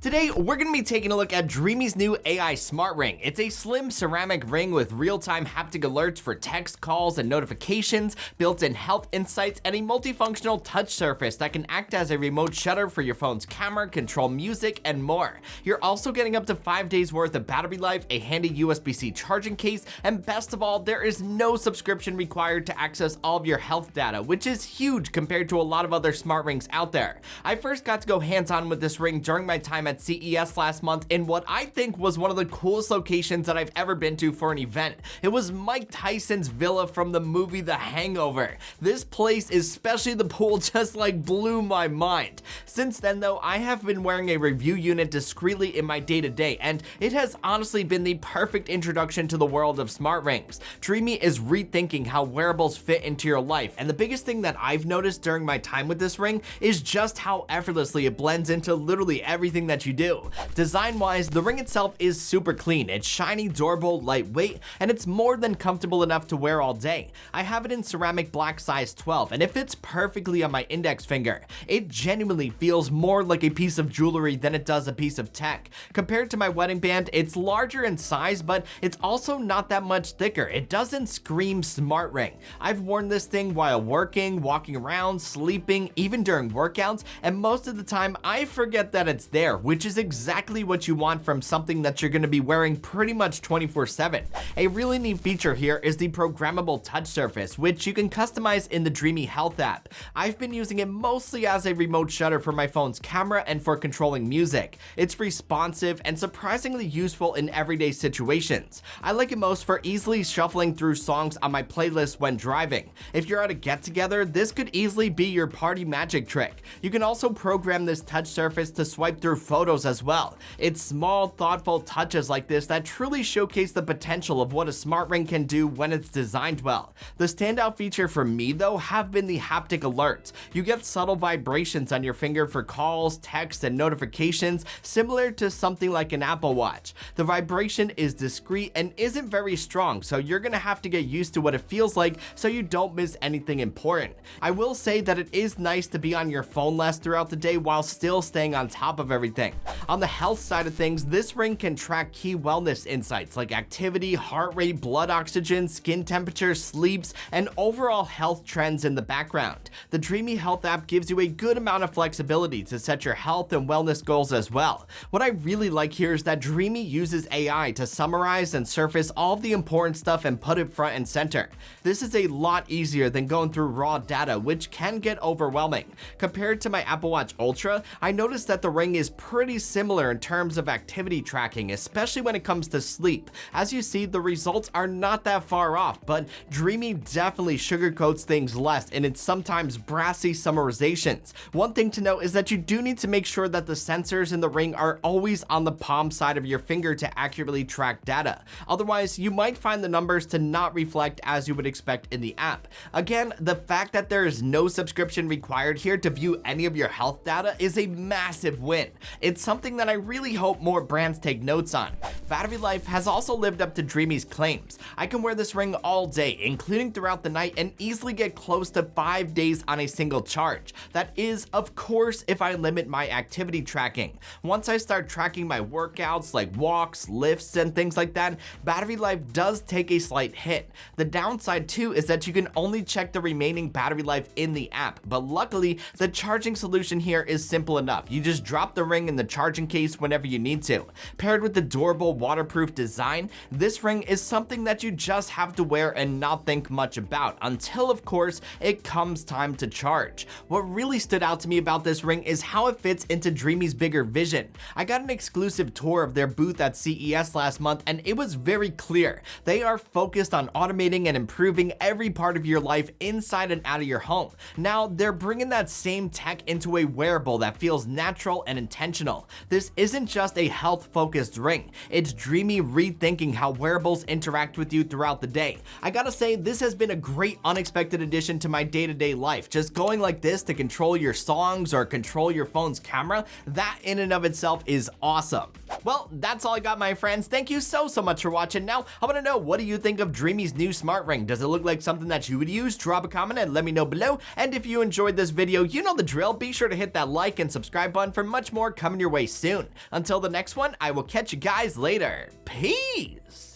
Today, we're going to be taking a look at Dreame's new AI smart ring. It's a slim ceramic ring with real-time haptic alerts for text, calls, and notifications, built-in health insights, and a multifunctional touch surface that can act as a remote shutter for your phone's camera, control music, and more. You're also getting up to 5 days worth of battery life, a handy USB-C charging case, and best of all, there is no subscription required to access all of your health data, which is huge compared to a lot of other smart rings out there. I first got to go hands-on with this ring during my time at CES last month in what I think was one of the coolest locations that I've ever been to for an event. It was Mike Tyson's villa from the movie The Hangover. This place, especially the pool, just like blew my mind. Since then though, I have been wearing a review unit discreetly in my day-to-day, and it has honestly been the perfect introduction to the world of smart rings. Dreame is rethinking how wearables fit into your life, and the biggest thing that I've noticed during my time with this ring is just how effortlessly it blends into literally everything that you do. Design-wise, the ring itself is super clean. It's shiny, durable, lightweight, and it's more than comfortable enough to wear all day. I have it in ceramic black size 12, and it fits perfectly on my index finger. It genuinely feels more like a piece of jewelry than it does a piece of tech. Compared to my wedding band, it's larger in size, but it's also not that much thicker. It doesn't scream smart ring. I've worn this thing while working, walking around, sleeping, even during workouts, and most of the time I forget that it's there, which is exactly what you want from something that you're going to be wearing pretty much 24/7. A really neat feature here is the programmable touch surface, which you can customize in the Dreame Health app. I've been using it mostly as a remote shutter for my phone's camera and for controlling music. It's responsive and surprisingly useful in everyday situations. I like it most for easily shuffling through songs on my playlist when driving. If you're at a get-together, this could easily be your party magic trick. You can also program this touch surface to swipe through photos as well. It's small, thoughtful touches like this that truly showcase the potential of what a smart ring can do when it's designed well. The standout feature for me though have been the haptic alerts. You get subtle vibrations on your finger for calls, texts, and notifications, similar to something like an Apple Watch. The vibration is discreet and isn't very strong, so you're gonna have to get used to what it feels like so you don't miss anything important. I will say that it is nice to be on your phone less throughout the day while still staying on top of everything. On the health side of things, this ring can track key wellness insights like activity, heart rate, blood oxygen, skin temperature, sleeps, and overall health trends in the background. The Dreame Health app gives you a good amount of flexibility to set your health and wellness goals as well. What I really like here is that Dreame uses AI to summarize and surface all of the important stuff and put it front and center. This is a lot easier than going through raw data, which can get overwhelming. Compared to my Apple Watch Ultra, I noticed that the ring is pretty similar in terms of activity tracking, especially when it comes to sleep. As you see, the results are not that far off, but Dreame definitely sugarcoats things less in its sometimes brassy summarizations. One thing to note is that you do need to make sure that the sensors in the ring are always on the palm side of your finger to accurately track data. Otherwise, you might find the numbers to not reflect as you would expect in the app. Again, the fact that there is no subscription required here to view any of your health data is a massive win. It's something that I really hope more brands take notes on. Battery life has also lived up to Dreame's claims. I can wear this ring all day, including throughout the night, and easily get close to 5 days on a single charge. That is, of course, if I limit my activity tracking. Once I start tracking my workouts like walks, lifts, and things like that, battery life does take a slight hit. The downside too is that you can only check the remaining battery life in the app, but luckily the charging solution here is simple enough. You just drop the ring in the charging case whenever you need to. Paired with the durable waterproof design, this ring is something that you just have to wear and not think much about until, of course, it comes time to charge. What really stood out to me about this ring is how it fits into Dreame's bigger vision. I got an exclusive tour of their booth at CES last month, and it was very clear. They are focused on automating and improving every part of your life inside and out of your home. Now, they're bringing that same tech into a wearable that feels natural and intentional. This isn't just a health-focused ring. It's Dreame rethinking how wearables interact with you throughout the day. I gotta say, this has been a great unexpected addition to my day-to-day life. Just going like this to control your songs or control your phone's camera, that in and of itself is awesome. Well, that's all I got, my friends. Thank you so much for watching. Now, I want to know, what do you think of Dreame's new smart ring? Does it look like something that you would use? Drop a comment and let me know below. And if you enjoyed this video, you know the drill. Be sure to hit that like and subscribe button for much more coming your way soon. Until the next one, I will catch you guys later. Peace!